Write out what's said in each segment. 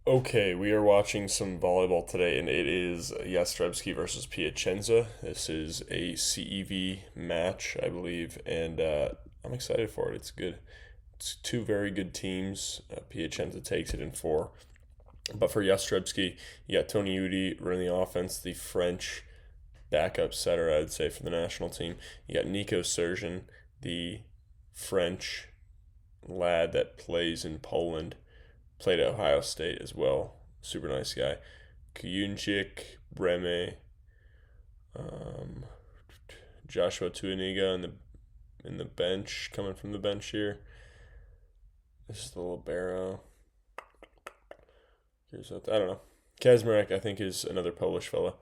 Okay, we are watching some volleyball today, and it is Jastrzebski versus Piacenza. This is a CEV match, I believe, and I'm excited for it. It's good. It's two very good teams. Piacenza takes it in four. But for Jastrzebski, you got Toniutti running the offense, the French backup setter, I would say, for the national team. You got Nico Surgeon, the French lad that plays in Poland, played at Ohio State as well. Super nice guy. Kuyunchik, Breme, um, Joshua Tuaniga in the bench, coming from the bench here. This is the libero. I don't know. Kazmarek, I think, is another Polish fella.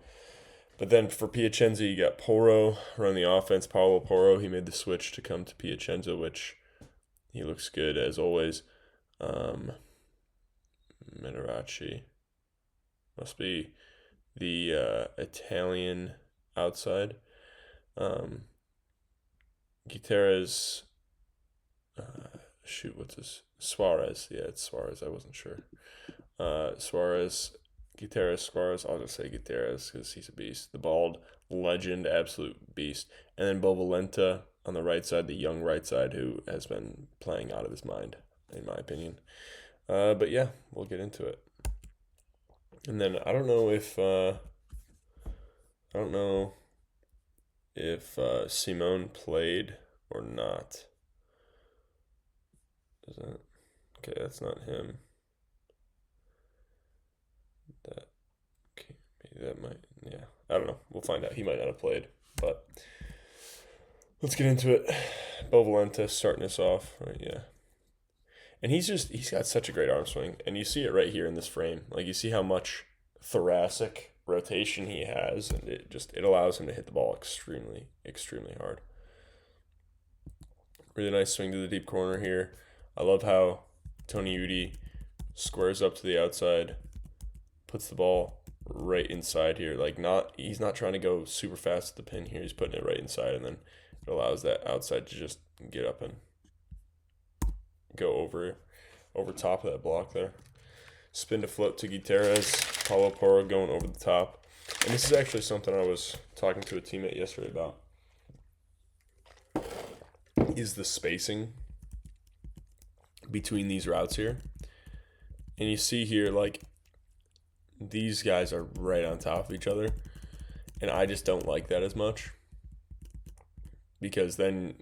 But then for Piacenza, you got Porro running the offense. Paulo Porro, he made the switch to come to Piacenza, which he looks good as always. Um, Meneraci must be the Italian outside. Um, Gutierrez, what's this? Suarez. Yeah, it's Suarez. I wasn't sure. Suarez, Gutierrez, Suarez. I'll just say Gutierrez because he's a beast. The bald legend, absolute beast. And then Bovalenta on the right side, the young right side, who has been playing out of his mind, in my opinion. But yeah, we'll get into it. And then I don't know if Simone played or not. Is that okay? That's not him. That okay, maybe that might. Yeah, I don't know. We'll find out. He might not have played, but let's get into it. Bovalenta starting us off, right? Yeah, and he's got such a great arm swing, and you see it right here in this frame. Like you see how much thoracic rotation he has, and it allows him to hit the ball extremely hard. Really nice swing to the deep corner here. I love how Toniutti squares up to the outside, puts the ball right inside here. He's not trying to go super fast at the pin here. He's putting it right inside, and then it allows that outside to just get up and go over top of that block there. Spin to flip to Gutierrez. Paulo Porro going over the top. And this is actually something I was talking to a teammate yesterday about. Is the spacing between these routes here. And you see here, like, these guys are right on top of each other. And I just don't like that as much. Because then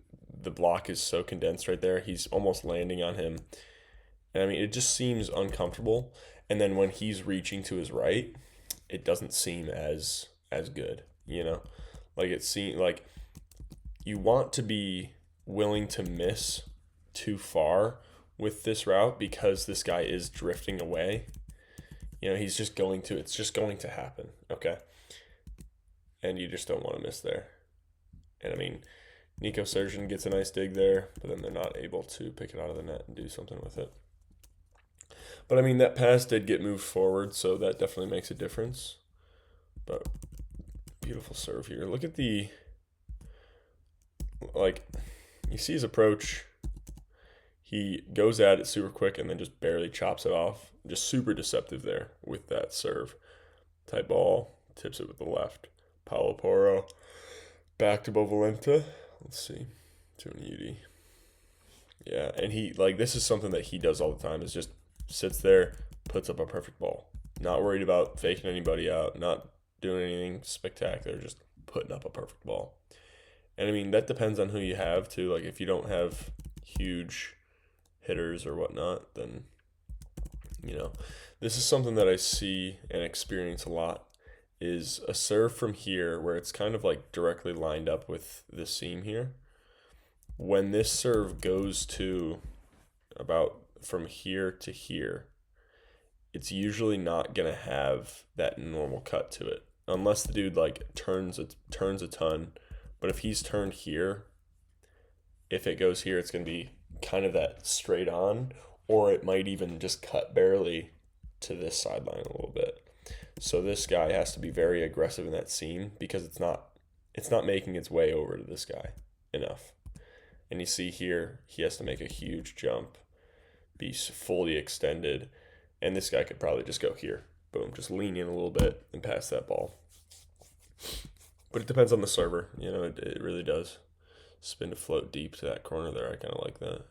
the block is so condensed right there. He's almost landing on him. And I mean, it just seems uncomfortable. And then when he's reaching to his right, it doesn't seem as good, you know? Like it seems like you want to be willing to miss too far with this route because this guy is drifting away. You know, it's just going to happen, okay? And you just don't want to miss there. And I mean, Nico Surgeon gets a nice dig there, but then they're not able to pick it out of the net and do something with it. But I mean, that pass did get moved forward, so that definitely makes a difference. But beautiful serve here. Look at you see his approach. He goes at it super quick and then just barely chops it off. Just super deceptive there with that serve. Tight ball, tips it with the left. Paulo Porro. Back to Bovalenta. Let's see. Toniutti. Yeah, and this is something that he does all the time, is just sits there, puts up a perfect ball. Not worried about faking anybody out, not doing anything spectacular, just putting up a perfect ball. And I mean, that depends on who you have too. Like if you don't have huge hitters or whatnot, then, you know, this is something that I see and experience a lot, is a serve from here where it's kind of like directly lined up with the seam here. When this serve goes to about from here to here, it's usually not gonna have that normal cut to it unless the dude like turns a ton. But if he's turned here, if it goes here, it's gonna be kind of that straight on, or it might even just cut barely to this sideline a little bit. So this guy has to be very aggressive in that seam because it's not making its way over to this guy enough. And you see here, he has to make a huge jump, be fully extended, And this guy could probably just go here. Boom, just lean in a little bit and pass that ball. But it depends on the server. It really does. Spin to float deep to that corner there. I kind of like that.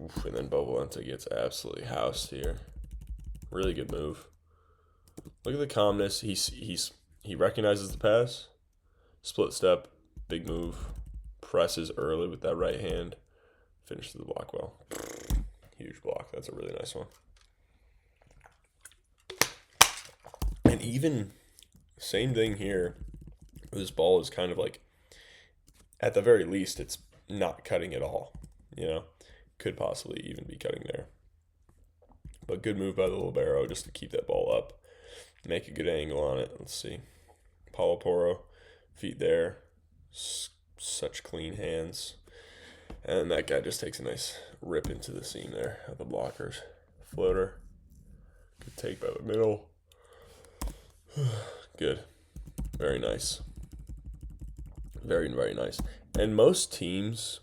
Oof, and then Bovalenta gets absolutely housed here. Really good move. Look at the calmness. He recognizes the pass. Split step, big move. Presses early with that right hand. Finishes the block well. Huge block. That's a really nice one. And even same thing here. This ball is kind of like, at the very least, it's not cutting at all. Could possibly even be cutting there. But good move by the libero just to keep that ball up. Make a good angle on it. Let's see. Paulo Porro, feet there. Such clean hands. And that guy just takes a nice rip into the seam there of the blockers. Floater. Good take by the middle. Good. Very nice. Very, very nice. And most teams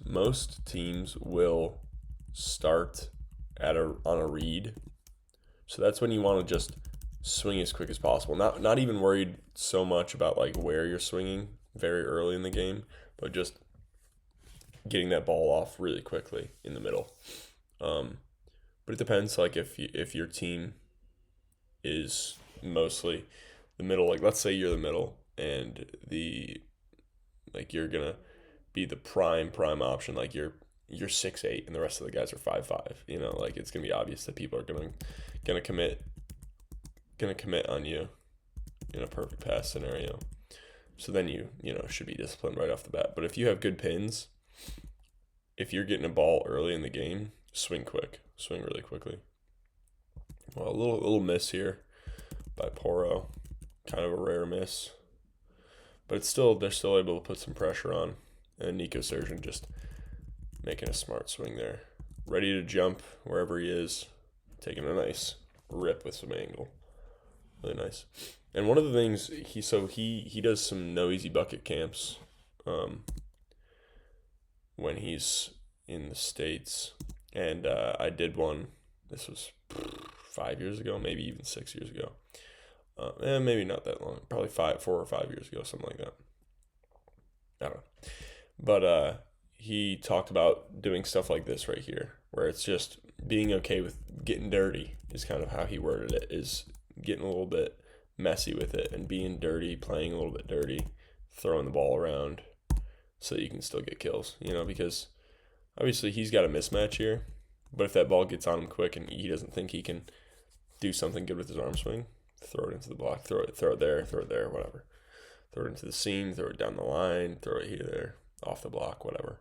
will start on a read. So that's when you want to just swing as quick as possible. Not even worried so much about like where you're swinging very early in the game, but just getting that ball off really quickly in the middle. But it depends. Like if your team is mostly the middle, like let's say you're the middle and you're gonna be the prime option, like you're 6'8" and the rest of the guys are 5'5". Like it's gonna be obvious that people are gonna commit on you in a perfect pass scenario. So then you should be disciplined right off the bat. But if you have good pins, if you're getting a ball early in the game, swing really quickly. Well, a little miss here by Porro, kind of a rare miss, but they're still able to put some pressure on. And Nico Surgeon just making a smart swing there, ready to jump wherever he is, taking a nice rip with some angle. Really nice. And one of the things he does some no easy bucket camps when he's in the States. And I did one, this was 5 years ago, maybe even 6 years ago. Maybe not that long, probably 4 or 5 years ago, something like that. I don't know. But he talked about doing stuff like this right here, where it's just being okay with getting dirty is kind of how he worded it, is getting a little bit messy with it and being dirty, playing a little bit dirty, throwing the ball around so that you can still get kills, because obviously he's got a mismatch here, but if that ball gets on him quick and he doesn't think he can do something good with his arm swing, throw it into the block, throw it there, whatever. Throw it into the seam, throw it down the line, throw it here, there, off the block, whatever.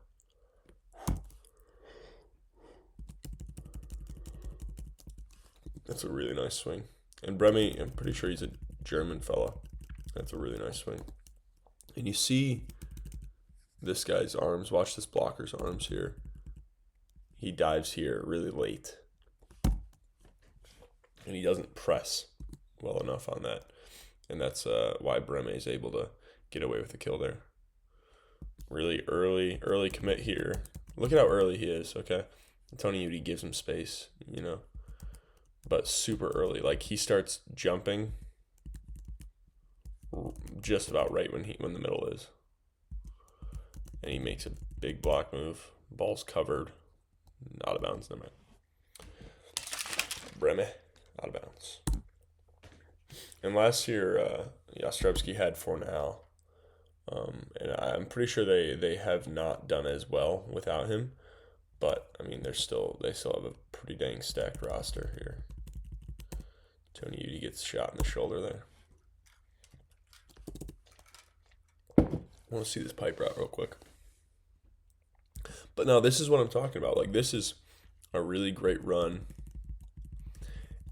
That's a really nice swing. And Bremy, I'm pretty sure he's a German fella. That's a really nice swing. And you see this guy's arms. Watch this blocker's arms here. He dives here really late. And he doesn't press well enough on that. And that's why Breme is able to get away with the kill there. Really early commit here. Look at how early he is, okay? Toniutti gives him space, but super early. Like he starts jumping just about right when the middle is. And he makes a big block move. Ball's covered. Out of bounds, never mind. Breme, out of bounds. And last year, Jastrzebski had Fornal. And I'm pretty sure they have not done as well without him. But, I mean, they still have a pretty dang stacked roster here. Toniutti gets shot in the shoulder there. I want to see this pipe route real quick. But no, this is what I'm talking about. Like, this is a really great run.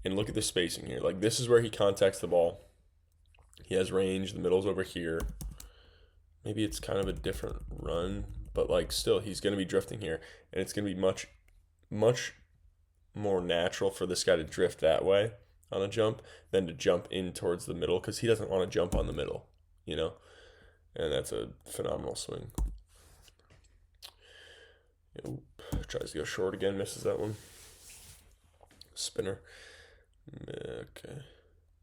And look at the spacing here. Like, this is where he contacts the ball. He has range. The middle's over here. Maybe it's kind of a different run. But, like, still, he's going to be drifting here. And it's going to be much, much more natural for this guy to drift that way on a jump than to jump in towards the middle because he doesn't want to jump on the middle, And that's a phenomenal swing. Oop, tries to go short again, misses that one. Spinner. Okay.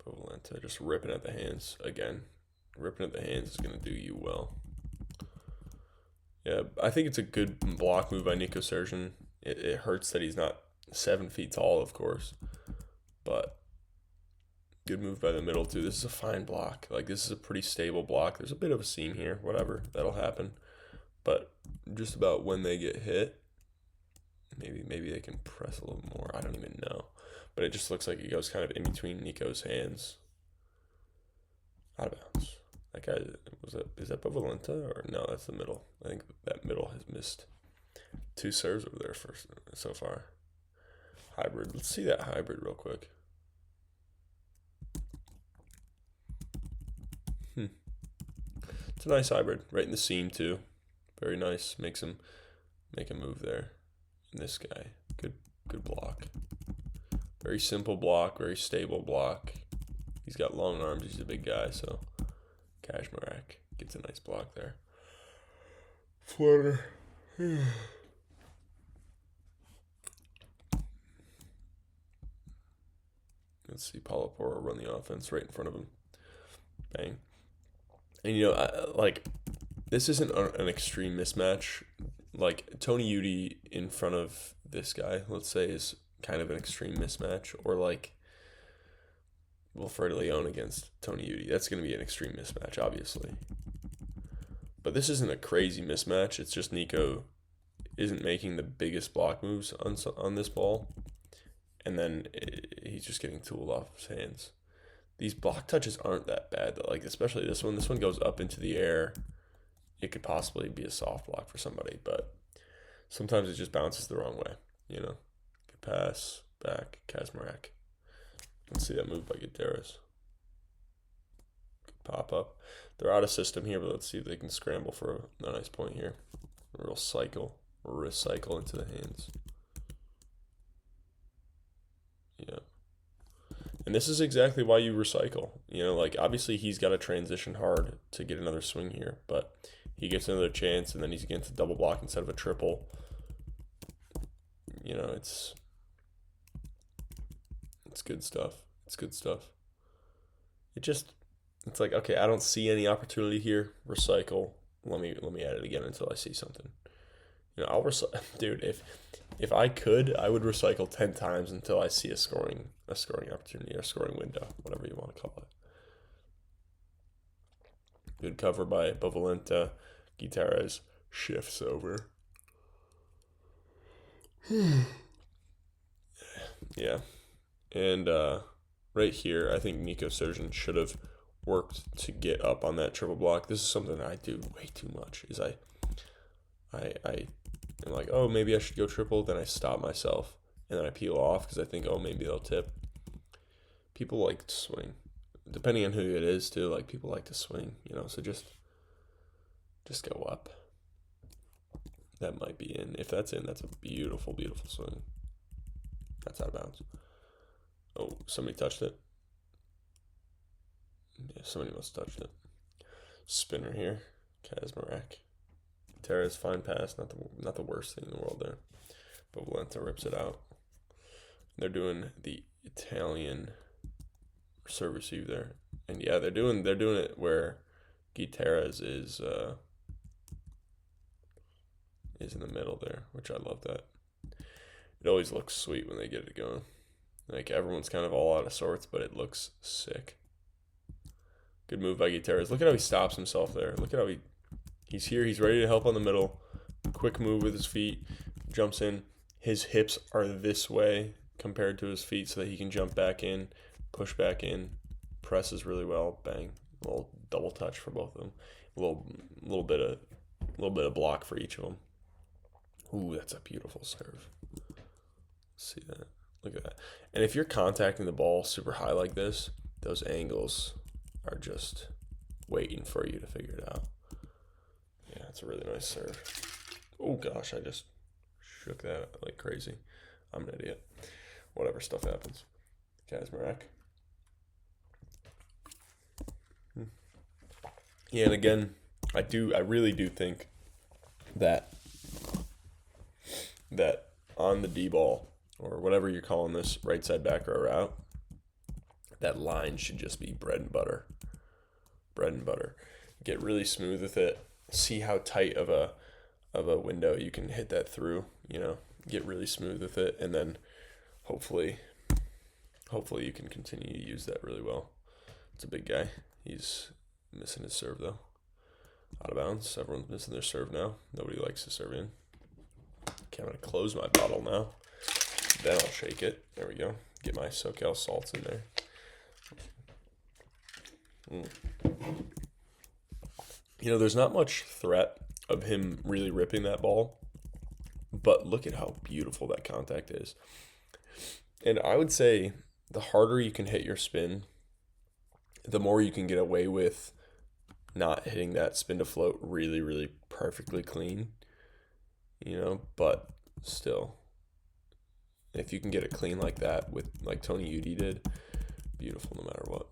Povolenta just ripping at the hands again. Ripping at the hands is going to do you well. Yeah, I think it's a good block move by Nico Surgeon. It hurts that he's not 7 feet tall, of course. But good move by the middle, too. This is a fine block. Like, this is a pretty stable block. There's a bit of a seam here. Whatever. That'll happen. But just about when they get hit, maybe they can press a little more. I don't even know. But it just looks like it goes kind of in between Nico's hands. Out of bounds. That guy, is that Povolenta? Or no, that's the middle. I think that middle has missed 2 serves over there so far. Hybrid. Let's see that hybrid real quick. It's a nice hybrid. Right in the seam, too. Very nice. Make him move there. And this guy. Good block. Very simple block. Very stable block. He's got long arms. He's a big guy, so Kaczmarek gets a nice block there. Flutter. Let's see Paulo Porro run the offense right in front of him. Bang. And, you know, this isn't an extreme mismatch. Like, Toniutti in front of this guy, let's say, is kind of an extreme mismatch. Or, like, Wilfredo Leon against Toniutti. That's going to be an extreme mismatch, obviously. But this isn't a crazy mismatch. It's just Nico isn't making the biggest block moves on this ball. And then he's just getting tooled off his hands. These block touches aren't that bad, though. Like, especially this one. This one goes up into the air. It could possibly be a soft block for somebody, but sometimes it just bounces the wrong way, you know. Good pass, back, Kaczmarek. Let's see that move by Gutierrez. Good pop up. They're out of system here, but let's see if they can scramble for a nice point here. A real recycle into the hands. Yeah. And this is exactly why you recycle. You know, like, obviously he's got to transition hard to get another swing here, but he gets another chance, and then he's against a double block instead of a triple. You know, it's good stuff. It's good stuff. It's like, okay, I don't see any opportunity here. Recycle. Let me add it again until I see something. You know, I'll recycle. Dude, if I could, I would recycle 10 times until I see a scoring opportunity, or a scoring window, whatever you want to call it. Good cover by Povolenta. Gutierrez shifts over. Yeah. And right here, I think Nico Surgeon should have worked to get up on that triple block. This is something that I do way too much. Is I am like, oh, maybe I should go triple. Then I stop myself, and then I peel off because I think, oh, maybe they'll tip. People like to swing, depending on who it is too. Like, people like to swing, you know. So just go up. That might be in. If that's in, that's a beautiful, beautiful swing. That's out of bounds. Oh, somebody touched it. Yeah, somebody must have touched it. Spinner here. Kaczmarek. Terra's fine pass. Not the worst thing in the world there. But Valenta rips it out. They're doing the Italian serve receive there. And yeah, they're doing it where Gutierrez is in the middle there, which I love that. It always looks sweet when they get it going. Like, everyone's kind of all out of sorts, but it looks sick. Good move by Gutierrez. Look at how he stops himself there. Look at how he's here. He's ready to help on the middle. Quick move with his feet. Jumps in. His hips are this way compared to his feet so that he can jump back in, push back in, presses really well. Bang. A little double touch for both of them. A little bit of block for each of them. Ooh, that's a beautiful serve. See that? Look at that. And if you're contacting the ball super high like this, those angles are just waiting for you to figure it out. Yeah, it's a really nice serve. Oh gosh, I just shook that like crazy. I'm an idiot. Whatever, stuff happens. Kaczmarek. Yeah, and again, I really do think that on the D ball, or whatever you're calling this, right side back row route, that line should just be bread and butter. Bread and butter. Get really smooth with it. See how tight of a window you can hit that through, get really smooth with it, and then hopefully you can continue to use that really well. It's a big guy. He's missing his serve though. Out of bounds. Everyone's missing their serve now. Nobody likes to serve in. Okay, I'm gonna close my bottle now. Then I'll shake it. There we go. Get my SoCal salts in there. There's not much threat of him really ripping that ball, but look at how beautiful that contact is. And I would say the harder you can hit your spin, the more you can get away with not hitting that spin to float really, really perfectly clean, but still, if you can get it clean like that with like Toniutti did, beautiful no matter what.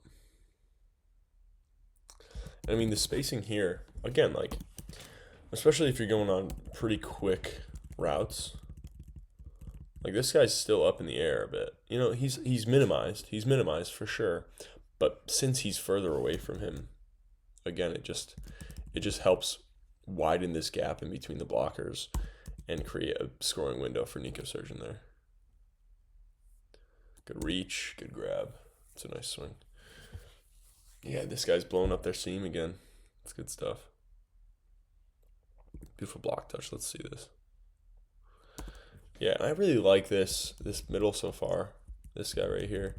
I mean, the spacing here, again, like, especially if you're going on pretty quick routes, like this guy's still up in the air a bit. He's minimized. He's minimized for sure. But since he's further away from him, again, it just helps widen this gap in between the blockers and create a scoring window for Nico Surgeon there. Good reach, good grab. It's a nice swing. Yeah, this guy's blowing up their seam again. It's good stuff. Beautiful block touch. Let's see this. Yeah, I really like this middle so far. This guy right here.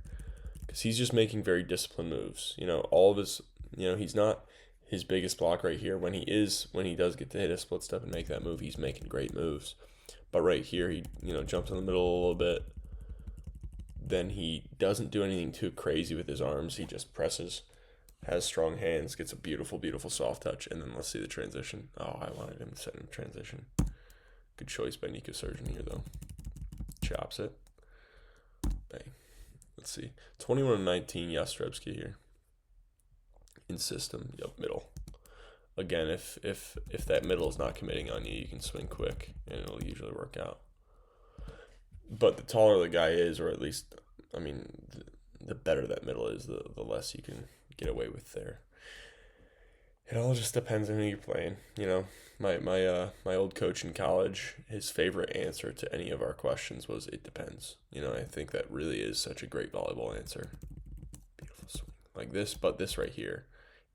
Because he's just making very disciplined moves. All of his, he's not his biggest block right here. When he does get to hit a split step and make that move, he's making great moves. But right here, he, jumps in the middle a little bit. Then he doesn't do anything too crazy with his arms. He just presses. Has strong hands, gets a beautiful, beautiful soft touch, and then let's see the transition. Oh, I wanted him to set in transition. Good choice by Nico Surgeon here, though. Chops it. Bang. Let's see. 21-19, Jastrzebski here. In system, yep, middle. Again, if that middle is not committing on you, you can swing quick, and it'll usually work out. But the taller the guy is, or at least, the better that middle is, the less you can get away with there. It all just depends on who you're playing. My old coach in college, his favorite answer to any of our questions was "it depends." I think that really is such a great volleyball answer. Beautiful swing like this, but this right here,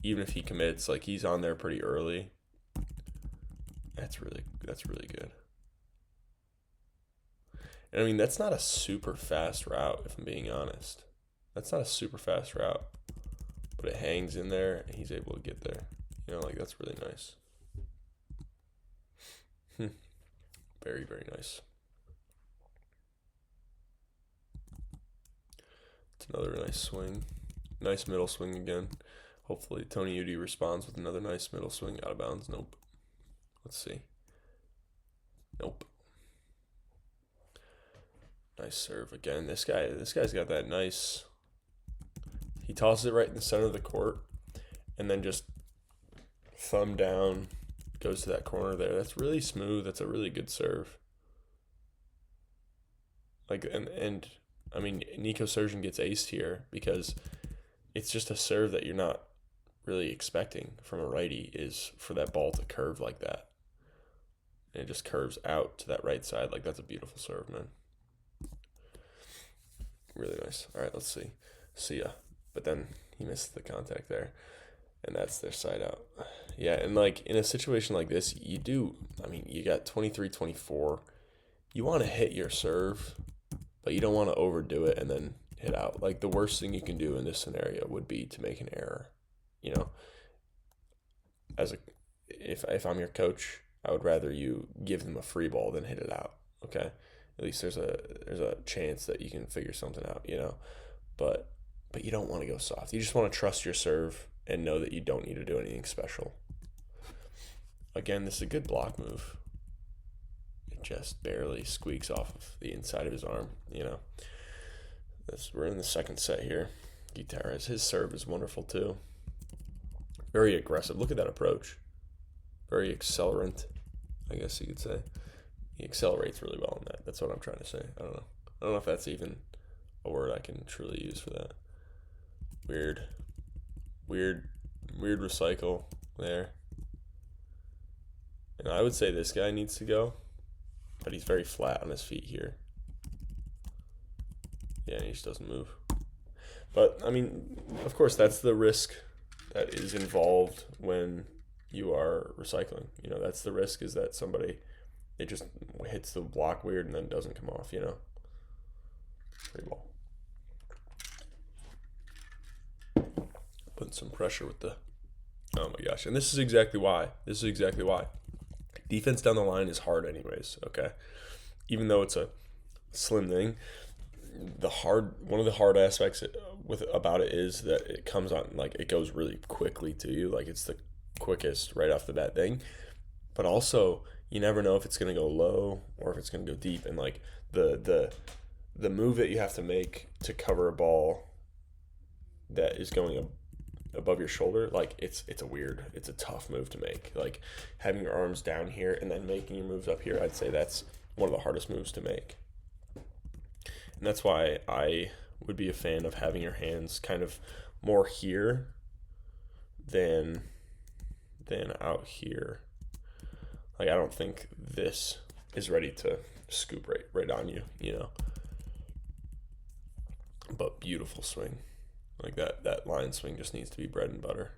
even if he commits, like he's on there pretty early. That's really good. And that's not a super fast route, if I'm being honest. That's not a super fast route. But it hangs in there, and he's able to get there. That's really nice. Very, very nice. It's another nice swing. Nice middle swing again. Hopefully Toniutti responds with another nice middle swing. Out of bounds. Nope. Let's see. Nope. Nice serve again. This guy's got that nice... He tosses it right in the center of the court and then just thumb down, goes to that corner there. That's really smooth. That's a really good serve. Nico Surgeon gets aced here because it's just a serve that you're not really expecting from a righty, is for that ball to curve like that. And it just curves out to that right side. That's a beautiful serve, man. Really nice. All right, let's see. See ya. But then he missed the contact there, and that's their side out. Yeah, and in a situation like this, you got 23-24. You want to hit your serve, but you don't want to overdo it and then hit out. The worst thing you can do in this scenario would be to make an error. If I'm your coach, I would rather you give them a free ball than hit it out. Okay, at least there's a chance that you can figure something out. But you don't want to go soft. You just want to trust your serve and know that you don't need to do anything special. Again, this is a good block move. It just barely squeaks off of the inside of his arm, We're in the second set here. Gutierrez, his serve is wonderful too. Very aggressive. Look at that approach. Very accelerant, I guess you could say. He accelerates really well in that. That's what I'm trying to say. I don't know if that's even a word I can truly use for that. weird, weird, weird recycle there. And I would say this guy needs to go, but he's very flat on his feet here. Yeah, he just doesn't move. But, I mean, of course, that's the risk that is involved when you are recycling. You know, that's the risk, is that somebody, it just hits the block weird and then doesn't come off, you know. Free ball. Putting some pressure with the, oh my gosh. And this is exactly why. Defense down the line is hard anyways, okay? Even though it's a slim thing, one of the hard aspects about it is that it comes on, like, it goes really quickly to you. Like, it's the quickest right off the bat thing. But also, you never know if it's going to go low or if it's going to go deep. And, like, the move that you have to make to cover a ball that is going above your shoulder, like, it's a tough move to make. Like, having your arms down here and then making your moves up here, I'd say that's one of the hardest moves to make. And that's why I would be a fan of having your hands kind of more here than out here. Like, I don't think this is ready to scoop right on you, you know. But beautiful swing. Like, that line swing just needs to be bread and butter.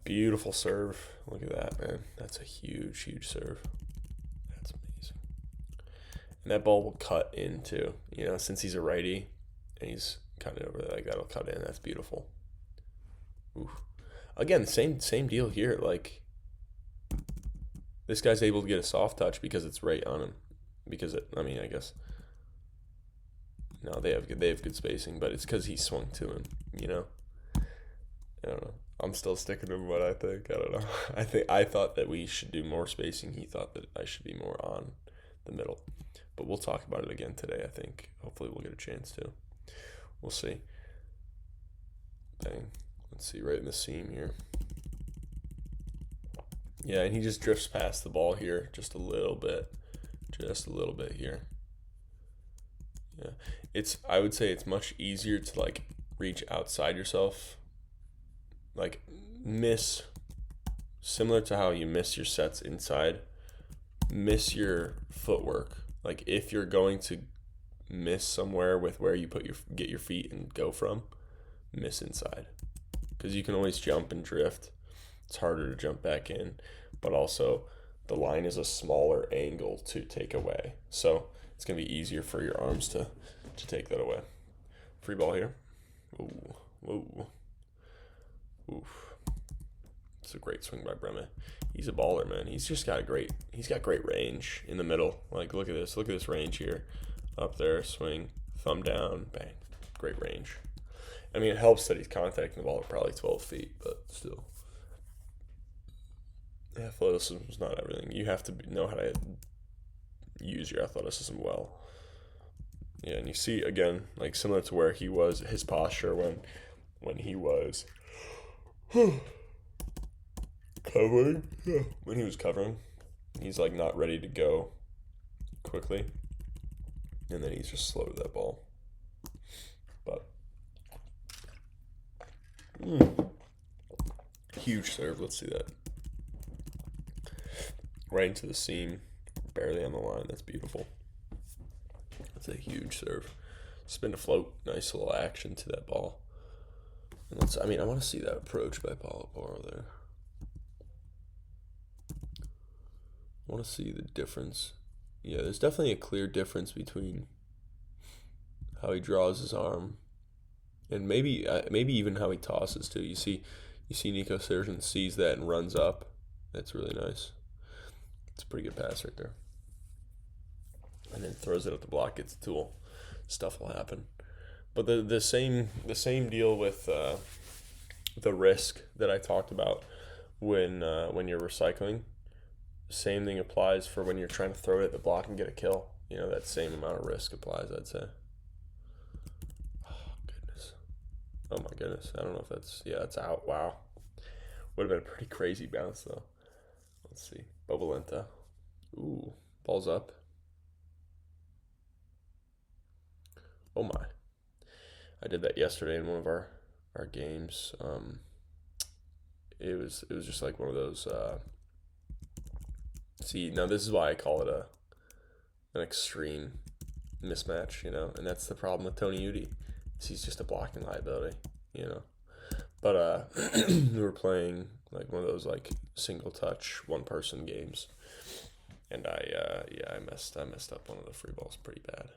Beautiful serve. Look at that, man. That's a huge, huge serve. That's amazing. And that ball will cut in too. You know, since he's a righty and he's kind of over there, like, that'll cut in. That's beautiful. Oof. Again, same deal here. Like, this guy's able to get a soft touch because it's right on him. Because I guess. No, they have good spacing, but it's because he swung to him, you know? I don't know. I'm still sticking to what I think. I don't know. I thought that we should do more spacing. He thought that I should be more on the middle. But we'll talk about it again today, I think. Hopefully we'll get a chance to. We'll see. Bang. Let's see, right in the seam here. Yeah, and he just drifts past the ball here just a little bit. Just a little bit here. Yeah, I would say it's much easier to, like, reach outside yourself, like, similar to how you miss your sets inside, miss your footwork. Like, if you're going to miss somewhere with where you get your feet and go from, miss inside, because you can always jump and drift. It's harder to jump back in, but also the line is a smaller angle to take away, so it's going to be easier for your arms to take that away. Free ball here. Ooh. Whoa. Oof. It's a great swing by Breme. He's a baller, man. He's got great range in the middle. Like, look at this range here. Up there, swing, thumb down, bang. Great range. I mean, it helps that he's contacting the ball at probably 12 feet, but still. Athleticism is not everything. You have to know how to use your athleticism well. Yeah, and you see, again, like, similar to where he was, his posture when he was covering. Yeah. When he was covering, he's, like, not ready to go quickly. And then he's just slow to that ball. But huge serve. Let's see that. Right into the seam. Barely on the line. That's beautiful. That's a huge serve. Spin to float. Nice little action to that ball. And I want to see that approach by Paulo Porro there. I want to see the difference. Yeah, there's definitely a clear difference between how he draws his arm and maybe even how he tosses too. You see Nico Sturgeon sees that and runs up. That's really nice. It's a pretty good pass right there. And then throws it at the block, gets the tool. Stuff will happen. But the same deal with the risk that I talked about when you're recycling. Same thing applies for when you're trying to throw it at the block and get a kill. You know, that same amount of risk applies, I'd say. Oh my goodness. I don't know if that's out. Wow. Would have been a pretty crazy bounce though. Let's see. Bobolenta. Ooh, ball's up. Oh my. I did that yesterday in one of our games. It was just like one of those. See, now this is why I call it an extreme mismatch, and that's the problem with Toniutti. He's just a blocking liability, you know. But we were playing like one of those like single touch one person games, and I messed up one of the free balls pretty bad.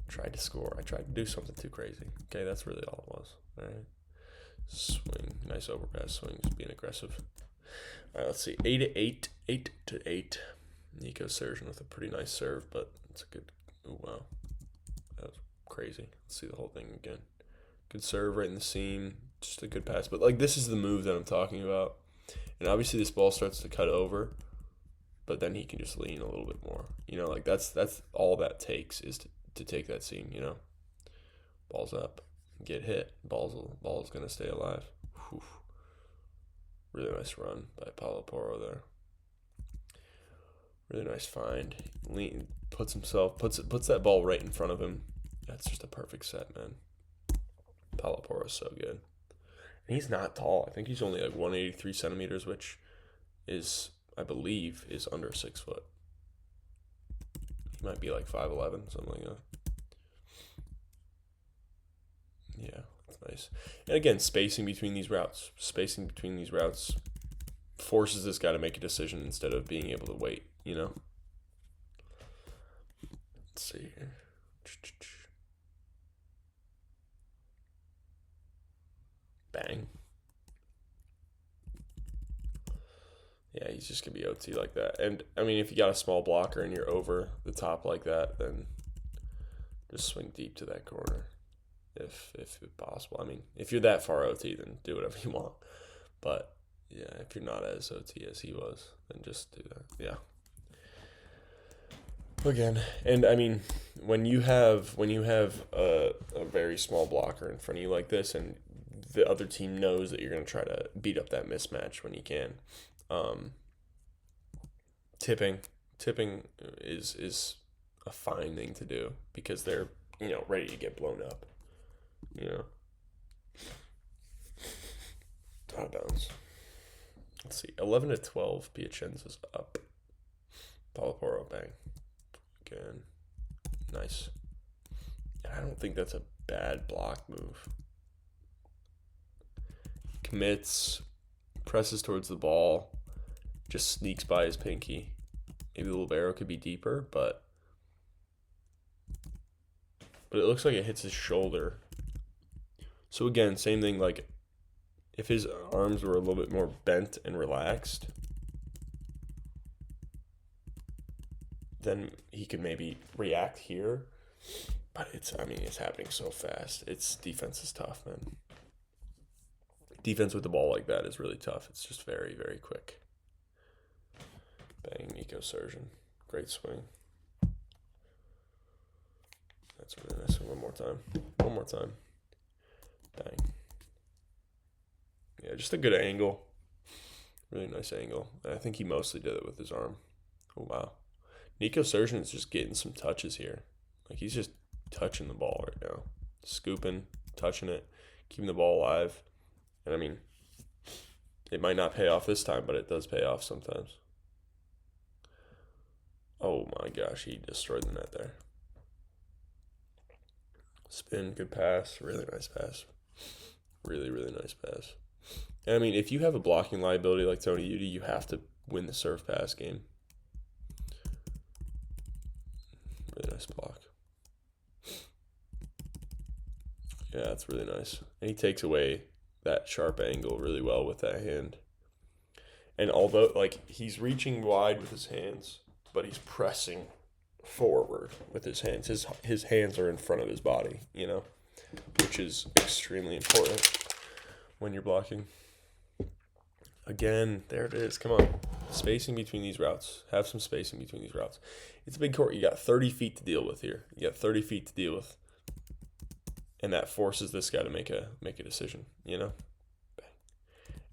Tried to score. I tried to do something too crazy. Okay, that's really all it was. All right. Swing. Nice overpass swing. Just being aggressive. All right, let's see. 8-8. 8-8. Nico Surgeon with a pretty nice serve, but it's a good. Oh, wow. That was crazy. Let's see the whole thing again. Good serve right in the seam. Just a good pass. But, like, this is the move that I'm talking about. And obviously this ball starts to cut over, but then he can just lean a little bit more. Like, that's all that takes is to take that seam, Ball's up. Get hit. Ball's going to stay alive. Whew. Really nice run by Paulo Porro there. Really nice find. Lean, puts that ball right in front of him. That's just a perfect set, man. Paulo Porro is so good. And he's not tall. I think he's only like 183 centimeters, which is, I believe, is under 6 foot. He might be like 5'11", something like that. Yeah, that's nice. And again, spacing between these routes forces this guy to make a decision instead of being able to wait, Let's see here. Bang. Yeah, he's just going to be OT like that. And, I mean, if you got a small blocker and you're over the top like that, then just swing deep to that corner. If possible. I mean, if you're that far OT, then do whatever you want. But yeah, if you're not as OT as he was, then just do that. Yeah. Again, and I mean, when you have a very small blocker in front of you like this, and the other team knows that you're going to try to beat up that mismatch when you can, tipping is a fine thing to do because they're ready to get blown up. Out of bounds. Let's see. 11-12. Piacenza's up. Paulo Porro, bang. Again. Nice. I don't think that's a bad block move. Commits. Presses towards the ball. Just sneaks by his pinky. Maybe the libero could be deeper, but it looks like it hits his shoulder. So again, same thing, like if his arms were a little bit more bent and relaxed, then he could maybe react here. But it's happening so fast. Defense is tough, man. Defense with the ball like that is really tough. It's just very, very quick. Bang, Nico Surgeon. Great swing. That's really nice. One more time. Bang. Yeah, just a good angle. Really nice angle. And I think he mostly did it with his arm. Oh, wow. Nico Surgeon is just getting some touches here. Like, he's just touching the ball right now. Scooping, touching it, keeping the ball alive. And, I mean, it might not pay off this time, but it does pay off sometimes. Oh, my gosh. He destroyed the net there. Spin, good pass. Really nice pass. Really, really nice pass. And I mean, if you have a blocking liability like Toniutti, you have to win the serve pass game. Really nice block. Yeah, that's really nice. And he takes away that sharp angle really well with that hand. And although, like, he's reaching wide with his hands, but he's pressing forward with his hands. His hands are in front of his body, which is extremely important when you're blocking. Again, there it is. Come on. Spacing between these routes. Have some spacing between these routes. It's a big court. You got 30 feet to deal with here. You got 30 feet to deal with. And that forces this guy to make a decision,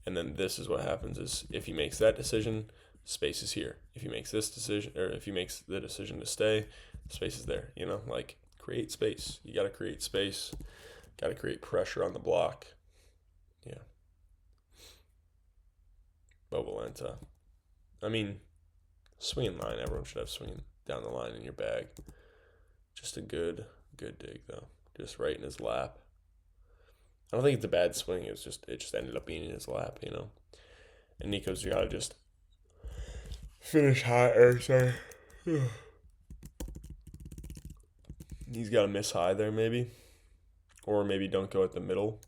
And then this is what happens is if he makes that decision, space is here. If he makes this decision, or if he makes the decision to stay, space is there, like Create space. You got to create space. Got to create pressure on the block. Yeah. Bovalenta. I mean, swinging line. Everyone should have swinging down the line in your bag. Just a good dig though. Just right in his lap. I don't think it's a bad swing. It just ended up being in his lap, you know. And Nico's got to just finish high. Sorry. He's got to miss high there, maybe. Or maybe don't go at the middle.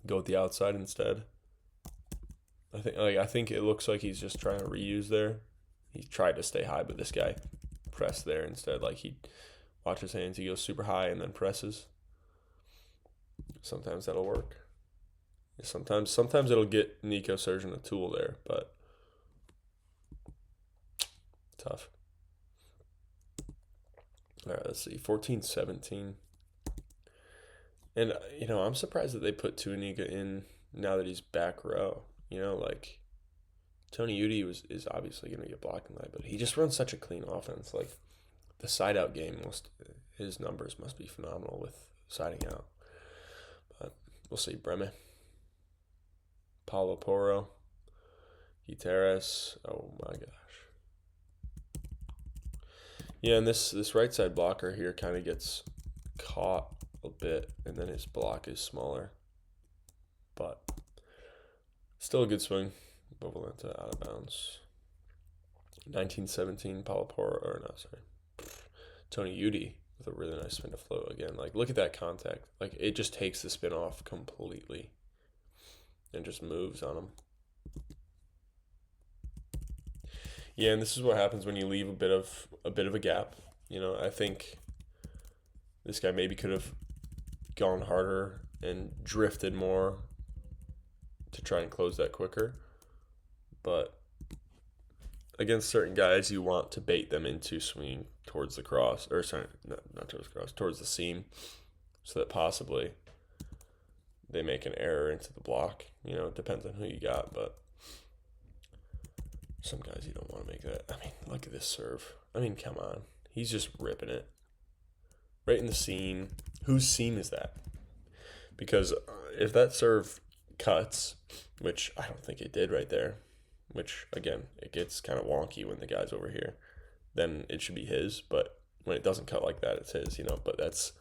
Go at the outside instead. I think it looks like he's just trying to reuse there. He tried to stay high, but this guy pressed there instead. Like he watch his hands, he goes super high and then presses. Sometimes that'll work. Sometimes it'll get Nico Surgeon a tool there, but tough. All right, let's see. 14-17. And, I'm surprised that they put Toniutti in now that he's back row. Like, Toniutti is obviously going to get blocking line, but he just runs such a clean offense. Like, the side-out game, his numbers must be phenomenal with siding out. But we'll see. Breme. Paulo Porro. Gutierrez. Oh, my gosh. Yeah, and this right side blocker here kind of gets caught a bit, and then his block is smaller. But still a good swing. Bovalenta out of bounds. 19-17, Paulo Porro, Toniutti with a really nice spin to float again. Like, look at that contact. Like, it just takes the spin off completely and just moves on him. Yeah, and this is what happens when you leave a bit of a gap. I think this guy maybe could have gone harder and drifted more to try and close that quicker. But against certain guys, you want to bait them into swinging towards the cross, or sorry, not towards the cross, towards the seam, so that possibly they make an error into the block. It depends on who you got, but some guys you don't want to make that. I mean, look at this serve. I mean, come on. He's just ripping it. Right in the seam. Whose seam is that? Because if that serve cuts, which I don't think it did right there, which, again, it gets kind of wonky when the guy's over here, then it should be his. But when it doesn't cut like that, it's his, But that's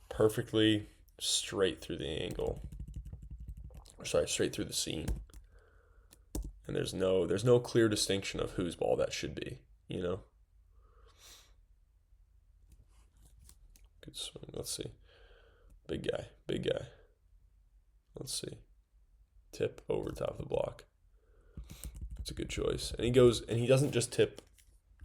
perfectly straight through the angle. Straight through the seam. And there's no clear distinction of whose ball that should be, Good swing. Let's see. Big guy. Let's see. Tip over top of the block. It's a good choice. And he doesn't just tip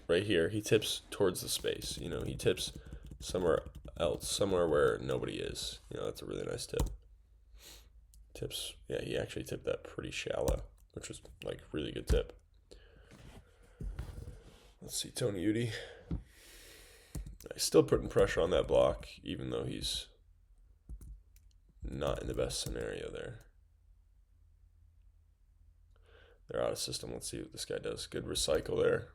right here. He tips towards the space. He tips somewhere else, somewhere where nobody is. That's a really nice tip. Tips. Yeah, he actually tipped that pretty shallow, which was like really good tip. Let's see, Toniutti. He's still putting pressure on that block, even though he's not in the best scenario there. They're out of system. Let's see what this guy does. Good recycle there.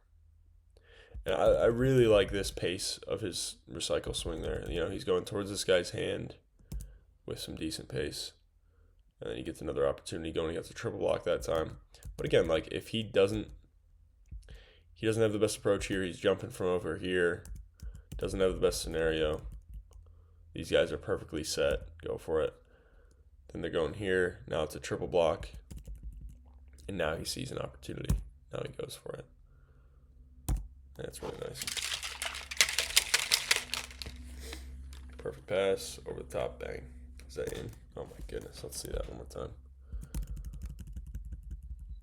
And I really like this pace of his recycle swing there. He's going towards this guy's hand with some decent pace. And then he gets another opportunity going against a triple block that time. But again, like, if he doesn't have the best approach here. He's jumping from over here. Doesn't have the best scenario. These guys are perfectly set. Go for it. Then they're going here. Now it's a triple block. And now he sees an opportunity. Now he goes for it. That's really nice. Perfect pass. Over the top. Bang. Is that in? Oh my goodness. Let's see that one more time.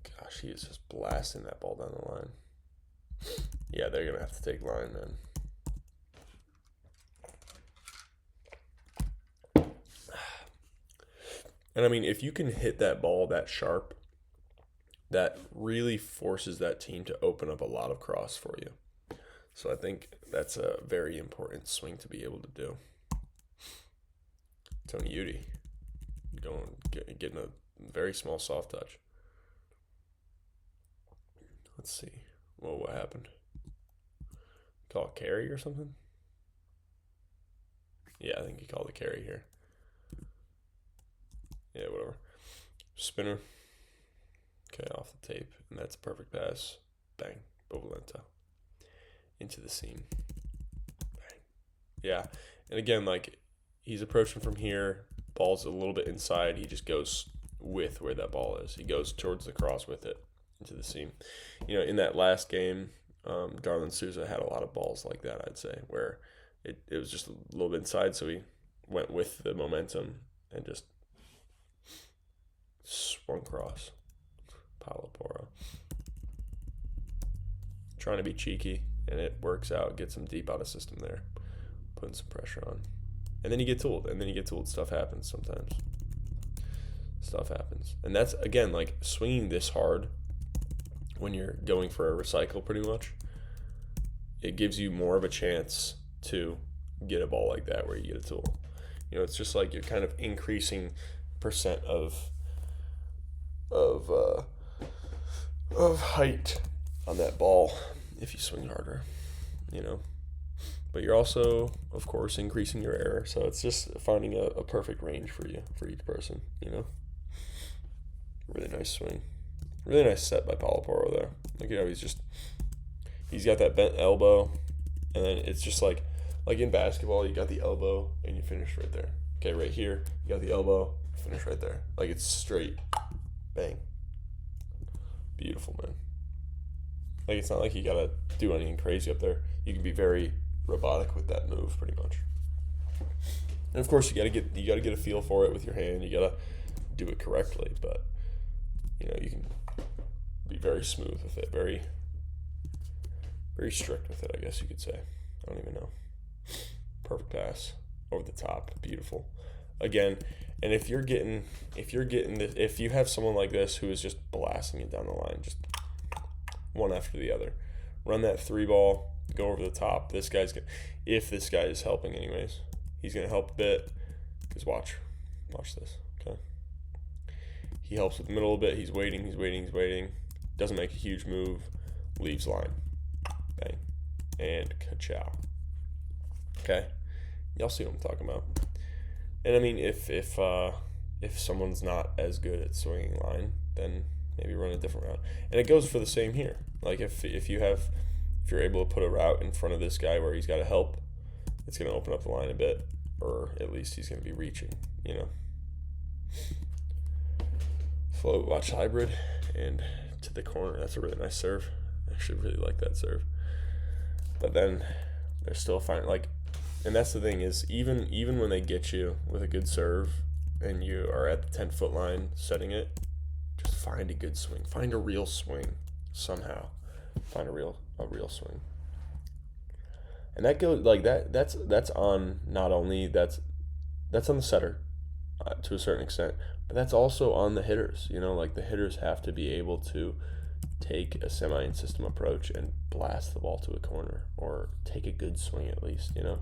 Gosh, he is just blasting that ball down the line. Yeah, they're going to have to take line, man. And I mean, if you can hit that ball that sharp, that really forces that team to open up a lot of cross for you. So I think that's a very important swing to be able to do. Toniutti getting a very small soft touch. Let's see. Whoa, what happened? Call it carry or something? Yeah, I think he called a carry here. Yeah, whatever. Spinner. Okay, off the tape. And that's a perfect pass. Bang. Bovalenta. Into the seam. Bang. Yeah. And again, like, he's approaching from here. Ball's a little bit inside. He just goes with where that ball is. He goes towards the cross with it into the seam. You know, in that last game, Darwin Souza had a lot of balls like that, I'd say, where it was just a little bit inside, so he went with the momentum and just swung cross. Paulo Porro. Trying to be cheeky, and it works out. Gets him deep out of system there. Putting some pressure on. And then you get tooled. Stuff happens sometimes. Stuff happens. And that's, again, like, swinging this hard when you're going for a recycle pretty much. It gives you more of a chance to get a ball like that where you get a tool. You know, it's just like you're kind of increasing percent of height on that ball if you swing harder, you know. But you're also, of course, increasing your error. So it's just finding a perfect range for you, for each person, you know. Really nice swing. Really nice set by Paulo Porro there. Look at how he's got that bent elbow, and then it's just like in basketball, you got the elbow and you finish right there. Okay, right here, you got the elbow, finish right there. Like, it's straight. Bang. Beautiful, man. Like, it's not like you gotta do anything crazy up there. You can be very robotic with that move, pretty much. And of course, you gotta get a feel for it with your hand. You gotta do it correctly, but you know, you can be very smooth with it, very, very strict with it, I guess you could say. I don't even know. Perfect pass over the top, beautiful. Again, and if you have someone like this who is just blasting it down the line, just one after the other, run that 3-ball, go over the top. If this guy is helping anyways, he's gonna help a bit. Because watch this. Okay, he helps with the middle a bit. He's waiting. Doesn't make a huge move. Leaves line. Bang. And ka-chow. Okay, y'all see what I'm talking about. And I mean, if someone's not as good at swinging line, then maybe run a different route. And it goes for the same here. Like, if you're able to put a route in front of this guy where he's got to help, it's going to open up the line a bit, or at least he's going to be reaching, you know. Float, watch hybrid, and to the corner. That's a really nice serve. I actually really like that serve. But then they're still fine. Like, and that's the thing is, even when they get you with a good serve and you are at the 10-foot line setting it, just find a good swing. Find a real swing somehow. Find a real swing. And that goes like that. That's on not only that's on the setter to a certain extent, but that's also on the hitters. You know, like, the hitters have to be able to take a semi-in-system approach and blast the ball to a corner, or take a good swing at least. You know.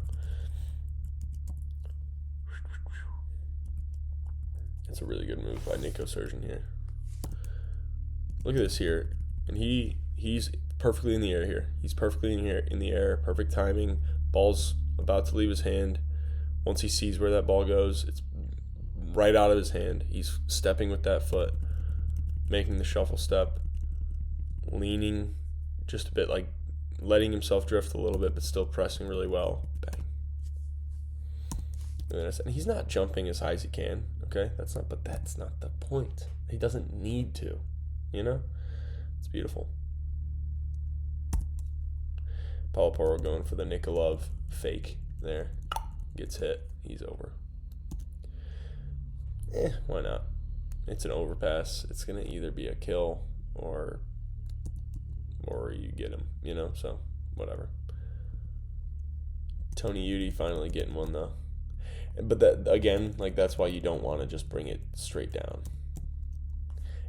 It's a really good move by Nico Surgeon here. Look at this here, and he's perfectly in the air here. He's perfectly in the air, perfect timing. Ball's about to leave his hand. Once he sees where that ball goes, it's right out of his hand. He's stepping with that foot, making the shuffle step, leaning just a bit, like letting himself drift a little bit, but still pressing really well. Bang. And he's not jumping as high as he can. Okay, that's not the point. He doesn't need to, you know. It's beautiful. Paulo Porro going for the Nikolov fake there. Gets hit. He's over. Why not? It's an overpass. It's going to either be a kill or you get him, you know, so whatever. Toniutti finally getting one, though. But that, again, like, that's why you don't want to just bring it straight down.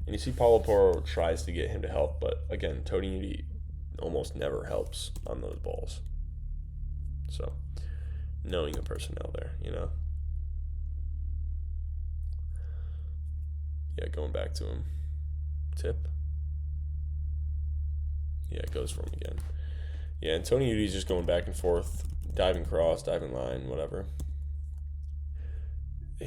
And you see Paulo Porro tries to get him to help, but again, Toniutti almost never helps on those balls. So, knowing the personnel there, you know. Yeah, going back to him. Tip. Yeah, it goes for him again. Yeah, and Toniutti's just going back and forth, diving cross, diving line, whatever.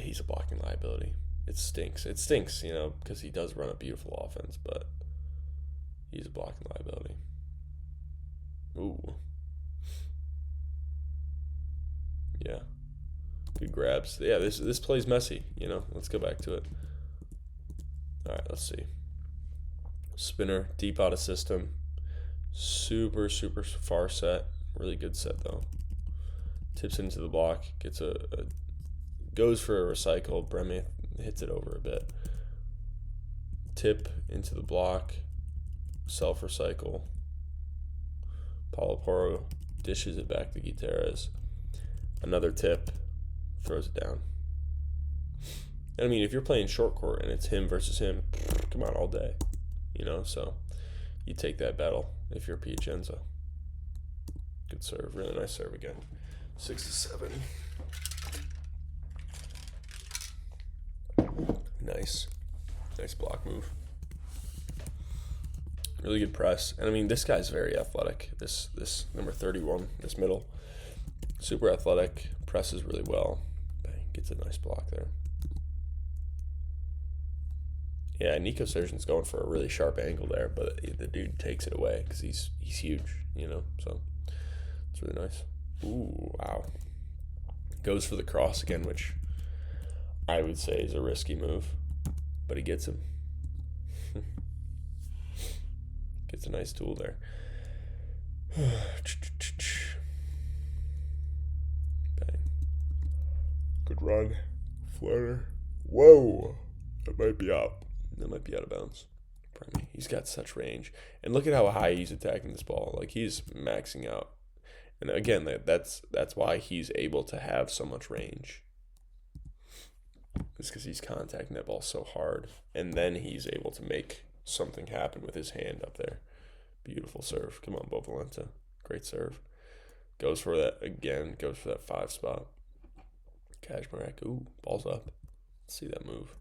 he's a blocking liability. It stinks. It stinks, you know, because he does run a beautiful offense, but he's a blocking liability. Ooh. Yeah. Good grabs. Yeah, this play's messy, you know. Let's go back to it. All right, let's see. Spinner, deep out of system. Super, super far set. Really good set, though. Tips into the block. Gets goes for a recycle. Breme hits it over a bit. Tip into the block. Self-recycle. Paulo Porro dishes it back to Gutierrez. Another tip. Throws it down. And I mean, if you're playing short court and it's him versus him, come on, all day. You know, so you take that battle if you're Piacenza. Good serve. Really nice serve again. 6-7. Nice. Nice block move. Really good press. And I mean, this guy's very athletic. This number 31, this middle. Super athletic. Presses really well. Bang. Gets a nice block there. Yeah, Nico Sergin's going for a really sharp angle there, but the dude takes it away because he's huge, you know. So it's really nice. Ooh, wow. Goes for the cross again, which I would say is a risky move, but he gets him. Gets a nice tool there. Bang. Good run. Flutter. Whoa. That might be out. That might be out of bounds. He's got such range. And look at how high he's attacking this ball. Like, he's maxing out. And again, that's why he's able to have so much range. It's because he's contacting that ball so hard. And then he's able to make something happen with his hand up there. Beautiful serve. Come on, Bovalenta. Great serve. Goes for that again. Goes for that 5 spot. Kaczmarek. Ooh, ball's up. Let's see that move.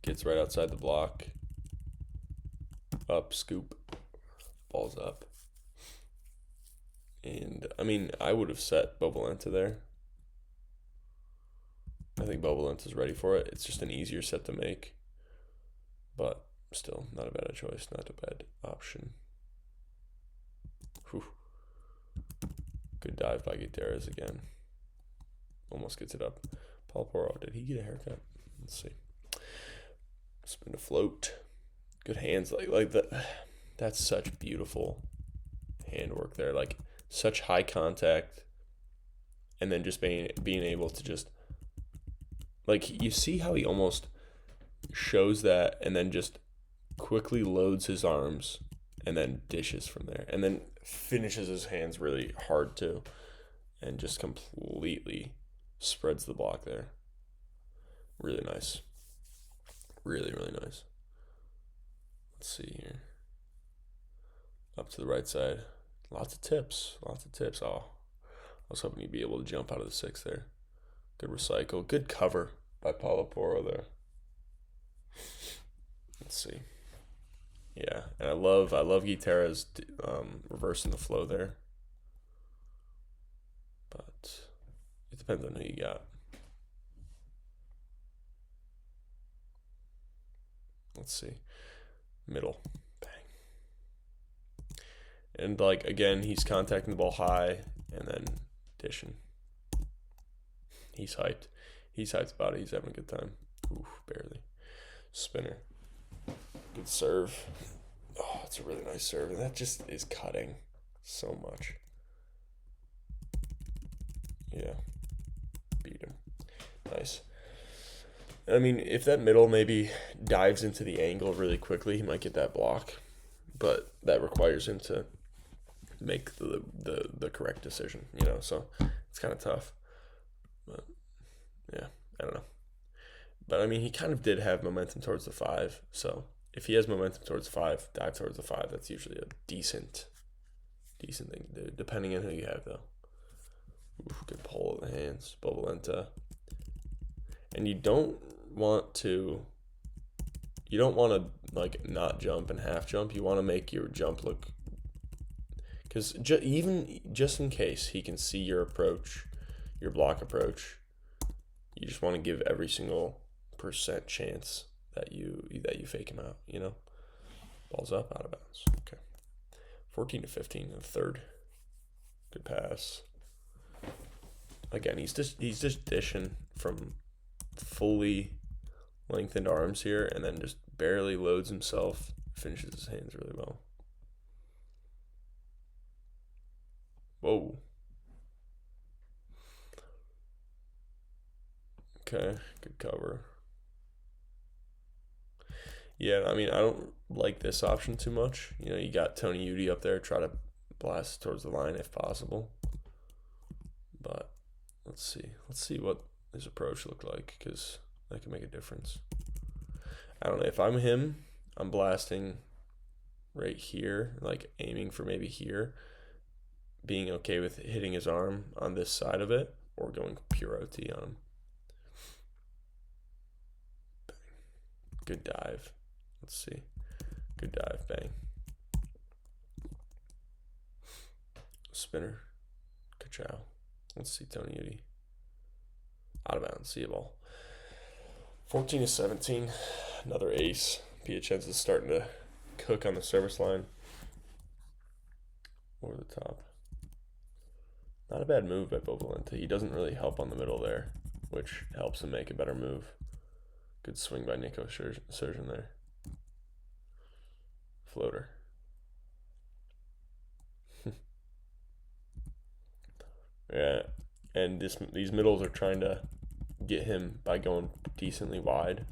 Gets right outside the block. Up, scoop. Ball's up. And, I mean, I would have set Bovalenta there. I think Bovalenta's ready for it. It's just an easier set to make. But still, not a bad choice. Not a bad option. Whew. Good dive by Gutierrez again. Almost gets it up. Paulo Porro, did he get a haircut? Let's see. Spin to float. Good hands. Like that. That's such beautiful handwork there. Like, such high contact. And then just being able to just, like, you see how he almost shows that and then just quickly loads his arms and then dishes from there. And then finishes his hands really hard too. And just completely spreads the block there. Really nice. Really, really nice. Let's see here. Up to the right side. Lots of tips. Lots of tips. Oh, I was hoping he'd be able to jump out of the 6 there. Good recycle. Good cover by Paulo Porro there. Let's see. Yeah, and I love Gutierrez reversing the flow there. But it depends on who you got. Let's see. Middle. Bang. And, like, again, he's contacting the ball high and then dishing. He's hyped. He's hyped about it. He's having a good time. Ooh, barely. Spinner. Good serve. Oh, it's a really nice serve. And that just is cutting so much. Yeah. Beat him. Nice. I mean, if that middle maybe dives into the angle really quickly, he might get that block. But that requires him to make the correct decision, you know, so it's kind of tough. But, yeah, I don't know. But, I mean, he kind of did have momentum towards the 5, so if he has momentum towards the 5, dive towards the 5, that's usually a decent thing to do, depending on who you have, though. Oof, good pull of the hands, Bovalenta. And you don't want to, like, not jump and half jump. You want to make your jump look, because just in case he can see your approach, your block approach, You just want to give every single percent chance that you fake him out, you know? Ball's up, out of bounds. Okay. 14-15 in the third. Good pass. Again, he's just dishing from fully lengthened arms here, and then just barely loads himself, finishes his hands really well. Whoa. Okay, good cover. Yeah, I mean, I don't like this option too much. You know, you got Toniutti up there, try to blast towards the line if possible. But let's see what his approach looked like, because that can make a difference. I don't know, if I'm him, I'm blasting right here, like aiming for maybe here, being okay with hitting his arm on this side of it, or going pure OT on him. Bang. Good dive. Let's see. Good dive. Bang. Spinner. Ka-chow. Let's see Toniutti. Out of bounds. See a ball. 14-17. Another ace. Piacenza's starting to cook on the service line. Over the top. Not a bad move by Bovalente. He doesn't really help on the middle there, which helps him make a better move. Good swing by Nico Surgeon there. Floater. Yeah, and these middles are trying to get him by going decently wide,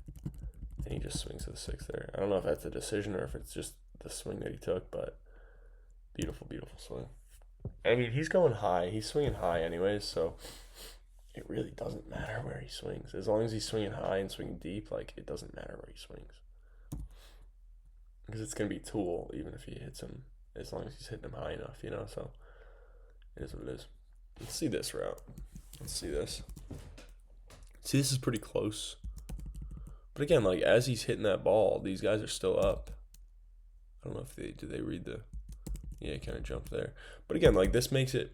and he just swings to the 6 there. I don't know if that's a decision or if it's just the swing that he took, but beautiful, beautiful swing. I mean, he's going high. He's swinging high anyways, so it really doesn't matter where he swings. As long as he's swinging high and swinging deep, like, it doesn't matter where he swings. Because it's going to be tool, even if he hits him, as long as he's hitting him high enough, you know? So, it is what it is. Let's see this route. Let's see this. See, this is pretty close. But again, like, as he's hitting that ball, these guys are still up. I don't know if they read the... Yeah, kind of jump there. But again, like, this makes it,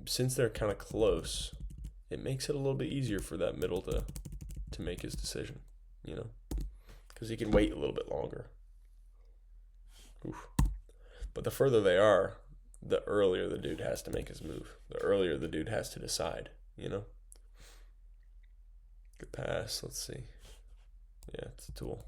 since they're kind of close, it makes it a little bit easier for that middle to make his decision, you know? Because he can wait a little bit longer. Oof. But the further they are, the earlier the dude has to make his move. The earlier the dude has to decide, you know? Good pass. Let's see. Yeah, it's a tool.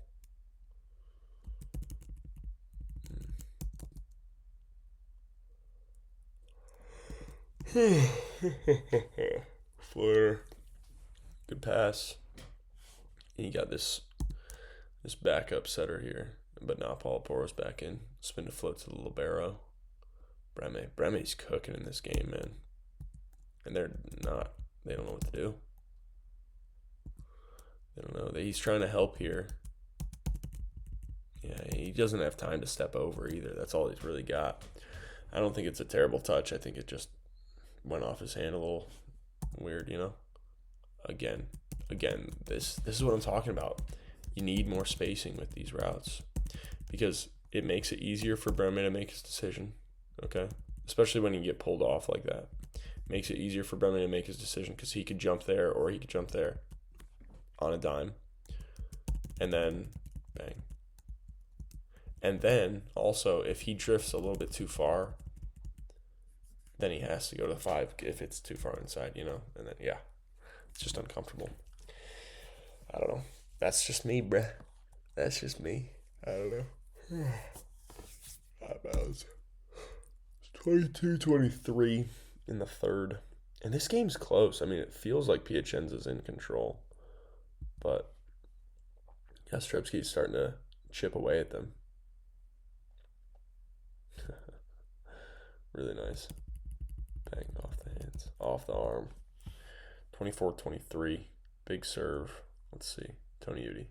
Floater. Good pass. And you got this backup setter here. But now Paulo Porro's back in. Spin to float to the libero. Breme's cooking in this game, man. And they don't know what to do. They don't know. He's trying to help here. Yeah, he doesn't have time to step over either. That's all he's really got. I don't think it's a terrible touch. I think it just went off his hand a little weird, you know? Again, this is what I'm talking about. You need more spacing with these routes because it makes it easier for Breme to make his decision, okay? Especially when you get pulled off like that. It makes it easier for Breme to make his decision because he could jump there or he could jump there on a dime. And then, bang. And then, also, if he drifts a little bit too far, then he has to go to 5 if it's too far inside, you know? And then, yeah, it's just uncomfortable. I don't know. That's just me, bruh. That's just me. I don't know. It's 22-23 in the third. And this game's close. I mean, it feels like Piacenza's in control. But Jastrzebski's starting to chip away at them. Really nice. Bang, off the hands. Off the arm. 24-23. Big serve. Let's see. Toniutti.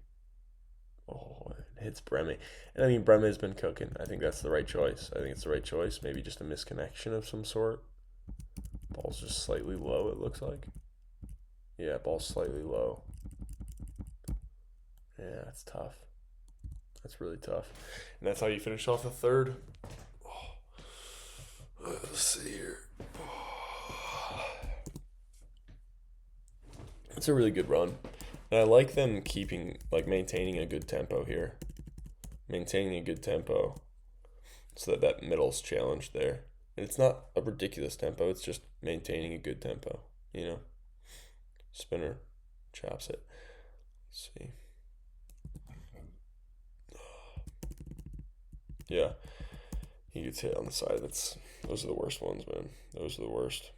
Oh, it hits Breme. And I mean, Breme has been cooking. I think that's the right choice. I think it's the right choice. Maybe just a misconnection of some sort. Ball's just slightly low, it looks like. Yeah, ball's slightly low. Yeah, that's tough. That's really tough. And that's how you finish off the third. Oh. Let's see here. It's a really good run. And I like them keeping, like, maintaining a good tempo here. Maintaining a good tempo so that that middle's challenged there. And it's not a ridiculous tempo, it's just maintaining a good tempo, you know? Spinner chops it. Let's see. Yeah, he gets hit on the side. Those are the worst ones, man. Those are the worst.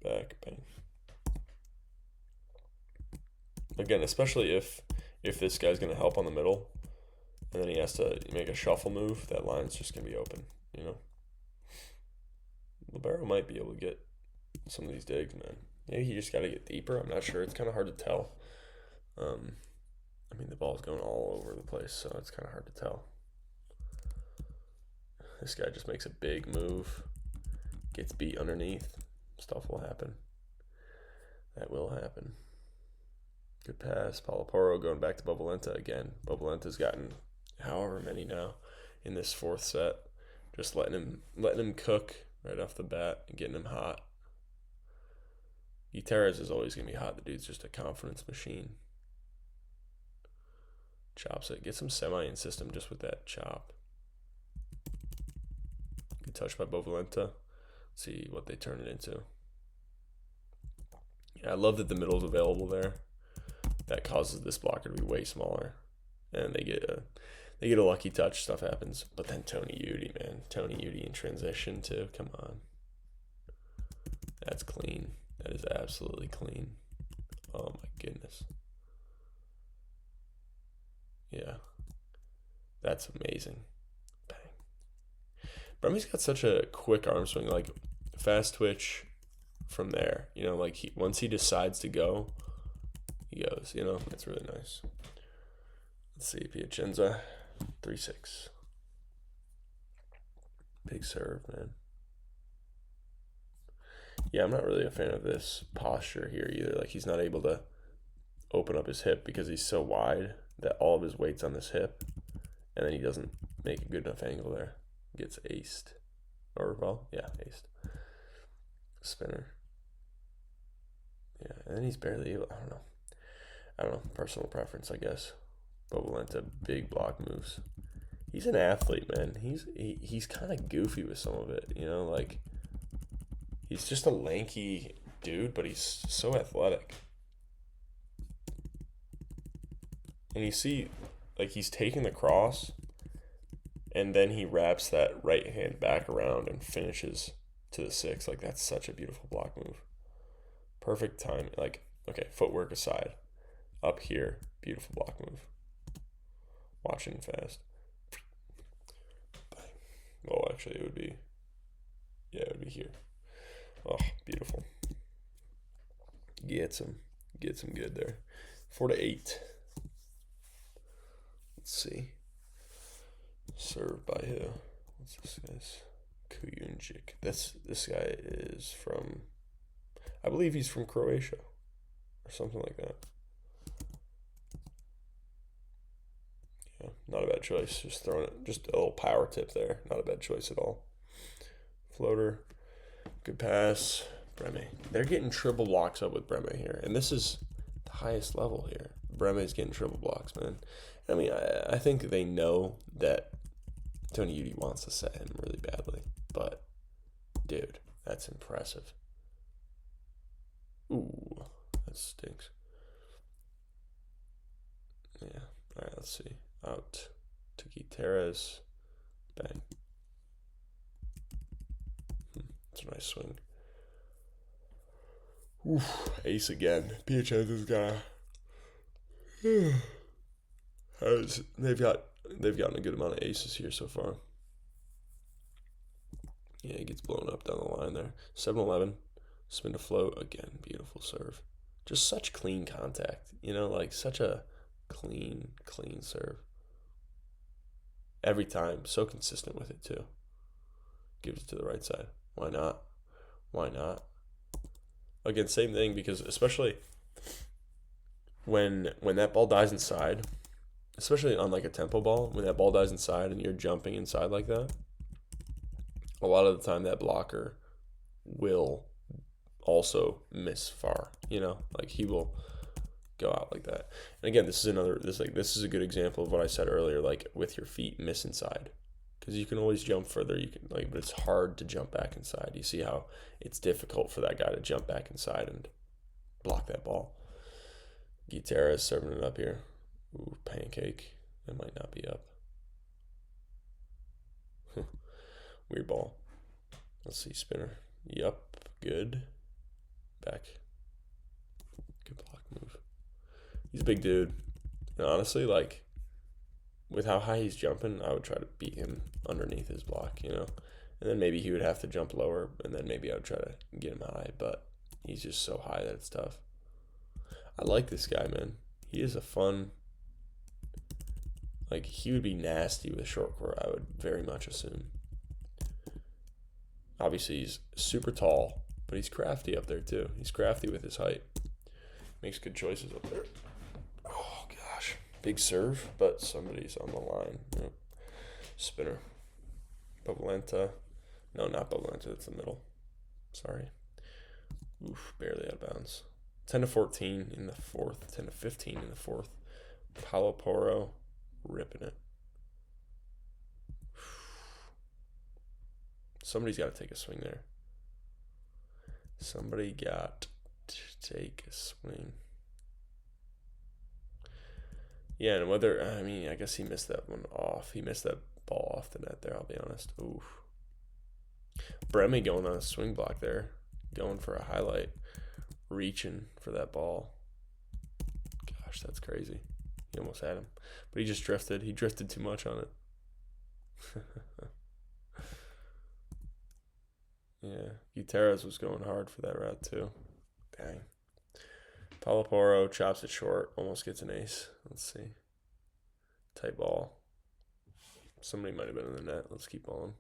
Back, bang. Again, especially if this guy's gonna help on the middle, and then he has to make a shuffle move, that line's just gonna be open, you know. Libero might be able to get some of these digs, man. Maybe he just got to get deeper. I'm not sure. It's kind of hard to tell. I mean, the ball's going all over the place, so it's kind of hard to tell. This guy just makes a big move, gets beat underneath. Stuff will happen. That will happen. Good pass. Paulo Porro going back to Bovalenta again. Bovalenta's gotten however many now in this fourth set. Just letting him cook right off the bat and getting him hot. Gutierrez is always going to be hot. The dude's just a confidence machine. Chops it. Gets him semi in system just with that chop. Good touch by Bovalenta. See what they turn it into. Yeah, I love that the middle's available there. That causes this blocker to be way smaller. And they get a lucky touch. Stuff happens. But then Toniutti, man. Toniutti in transition too. Come on. That's clean. That is absolutely clean. Oh my goodness. Yeah. That's amazing. Bang. Brumby's got such a quick arm swing, like fast twitch from there. You know, like once he decides to go, he goes, you know, it's really nice. Let's see, Piacenza, 3-6. Big serve, man. Yeah, I'm not really a fan of this posture here either. Like, he's not able to open up his hip because he's so wide that all of his weight's on this hip, and then he doesn't make a good enough angle there. Gets aced. Or, well, yeah, aced. Spinner. Yeah, and then he's barely able, I don't know, personal preference, I guess. Bovalenta, big block moves. He's an athlete, man. He's kind of goofy with some of it, you know, like, he's just a lanky dude, but he's so athletic. And you see, like, he's taking the cross, and then he wraps that right hand back around and finishes to the 6. Like, that's such a beautiful block move. Perfect time. Like, okay, footwork aside. Up here, beautiful block move. Watching fast. Well, actually, it would be here. Oh, beautiful. Gets him good there. 4-8. Let's see. Served by who? What's this guy's? Kujundžić. This guy is from, I believe he's from Croatia or something like that. Yeah, not a bad choice. Just throwing it, just a little power tip there. Not a bad choice at all. Floater. Good pass. Breme. They're getting triple blocks up with Breme here. And this is the highest level here. Breme's getting triple blocks, man. I mean, I think they know that Toniutti wants to set him really badly. But, dude, that's impressive. Ooh, that stinks. Yeah. All right, let's see. Out to Gutierrez. Bang. It's a nice swing. Oof, ace again. Piacenza's got they've gotten a good amount of aces here so far. Yeah, he gets blown up down the line there. 7-11. Spin to float. Again, beautiful serve. Just such clean contact. You know, like such a clean serve. Every time. So consistent with it too. Gives it to the right side. Why not? Why not? Again, same thing, because especially when that ball dies inside, especially on like a tempo ball, when that ball dies inside and you're jumping inside like that, a lot of the time that blocker will also miss far, you know? Like, he will go out like that. And again, this is a good example of what I said earlier, like with your feet, miss inside. Because you can always jump further, but it's hard to jump back inside. You see how it's difficult for that guy to jump back inside and block that ball. Gutierrez serving it up here. Ooh, pancake. That might not be up. Weird ball. Let's see, spinner. Yup, good. Back. Good block move. He's a big dude. And honestly, like, with how high he's jumping, I would try to beat him underneath his block, you know? And then maybe he would have to jump lower, and then maybe I would try to get him high, but he's just so high that it's tough. I like this guy, man. He is a fun... Like, he would be nasty with short court, I would very much assume. Obviously, he's super tall, but he's crafty up there, too. He's crafty with his height. Makes good choices up there. Oh, gosh. Big serve, but somebody's on the line. Yep. Spinner. Babalenta. No, not Babalenta. It's the middle. Sorry. Oof, barely out of bounds. 10-14 in the fourth. 10-15 in the fourth. Paulo Porro ripping it. Somebody's got to take a swing there. Somebody got to take a swing. Yeah, and I guess he missed that one off. He missed that ball off the net there, I'll be honest. Oof. Bremy going on a swing block there. Going for a highlight. Reaching for that ball. Gosh, that's crazy. He almost had him. But he just drifted. He drifted too much on it. Yeah, Gutierrez was going hard for that route too. Dang. Paulo Porro chops it short, almost gets an ace. Let's see. Tight ball. Somebody might have been in the net. Let's keep on.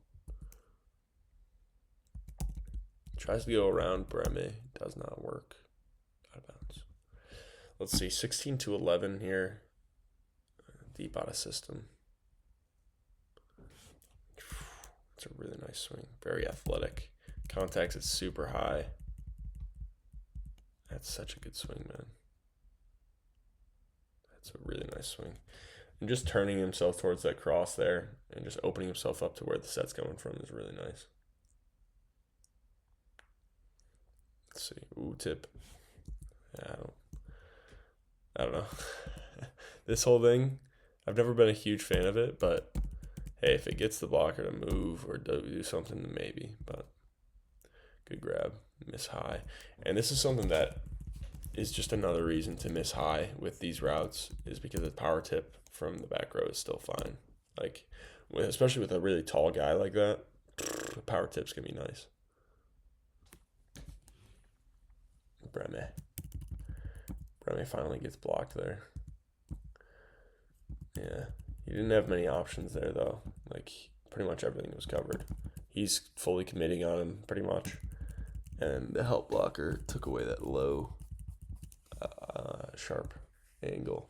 Tries to go around Breme. Does not work. Out of bounds. Let's see. 16-11 here. Deep out of system. It's a really nice swing. Very athletic. Contacts it super high. That's such a good swing, man. That's a really nice swing. And just turning himself towards that cross there and just opening himself up to where the set's coming from is really nice. Let's see. Ooh, tip. Yeah, I don't know. This whole thing, I've never been a huge fan of it, but hey, if it gets the blocker to move or do something, then maybe. But good grab, miss high. And this is something that is just another reason to miss high with these routes, is because the power tip from the back row is still fine. Like, especially with a really tall guy like that, the power tip's going to be nice. Breme finally gets blocked there. Yeah, he didn't have many options there, though. Like, pretty much everything was covered. He's fully committing on him, pretty much. And the help blocker took away that low, sharp angle.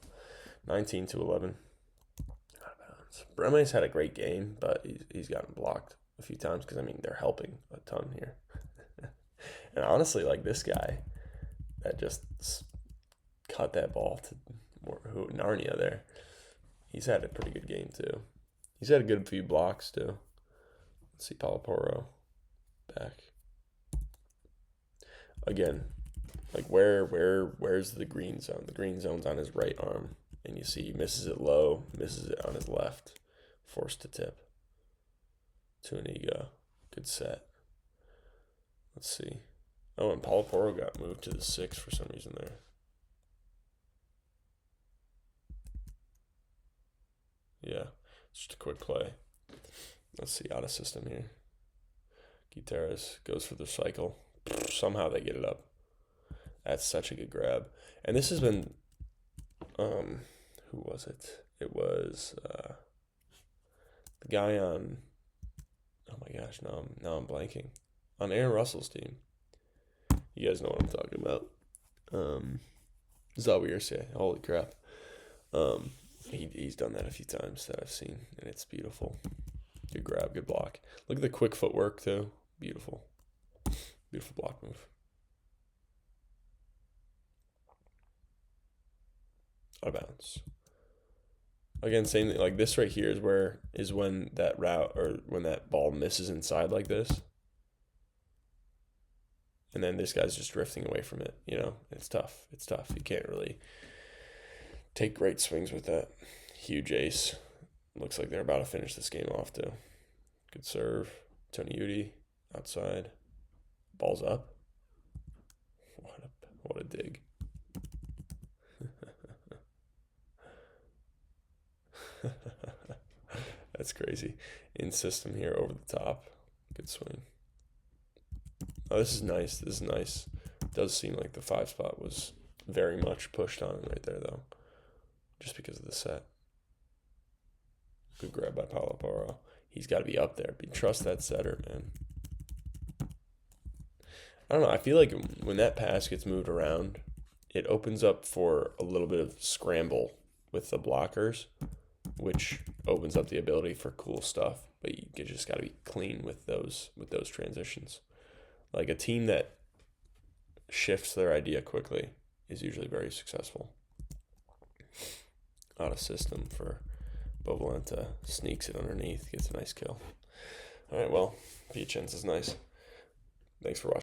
19-11. Out of bounds. Breme's had a great game, but he's gotten blocked a few times because, I mean, they're helping a ton here. And honestly, like, this guy that just cut that ball to Narnia there, he's had a pretty good game, too. He's had a good few blocks, too. Let's see, Paulo Porro back. Again, like, where's the green zone? The green zone's on his right arm. And you see he misses it low, misses it on his left. Forced to tip. To an ego. Good set. Let's see. Oh, and Paulo Porro got moved to the 6 for some reason there. Yeah, it's just a quick play. Let's see, out of system here. Gutierrez goes for the cycle. Somehow they get it up. That's such a good grab. And this has been, who was it? It was the guy on, oh my gosh, now I'm blanking. On Aaron Russell's team. You guys know what I'm talking about. Zawirse, holy crap. He's done that a few times that I've seen, and it's beautiful. Good grab, good block. Look at the quick footwork, too. Beautiful. Beautiful block move. out of bounds. Again, same thing. Like this right here is when that route or when that ball misses inside like this, and then this guy's just drifting away from it. It's tough. It's tough. You can't really take great swings with that. Huge ace. Looks like they're about to finish this game off too. Good serve. Toniutti outside. Ball's up. What a dig. That's crazy. In system here over the top. Good swing. Oh, this is nice. This is nice. It does seem like the 5 spot was very much pushed on right there, though. Just because of the set. Good grab by Paulo Porro. He's got to be up there. Trust that setter, man. I don't know. I feel like when that pass gets moved around, it opens up for a little bit of scramble with the blockers, which opens up the ability for cool stuff. But you just got to be clean with those transitions. Like a team that shifts their idea quickly is usually very successful. Out of system for Bovalenta. Sneaks it underneath, gets a nice kill. All right, well, Piacenza's nice. Thanks for watching.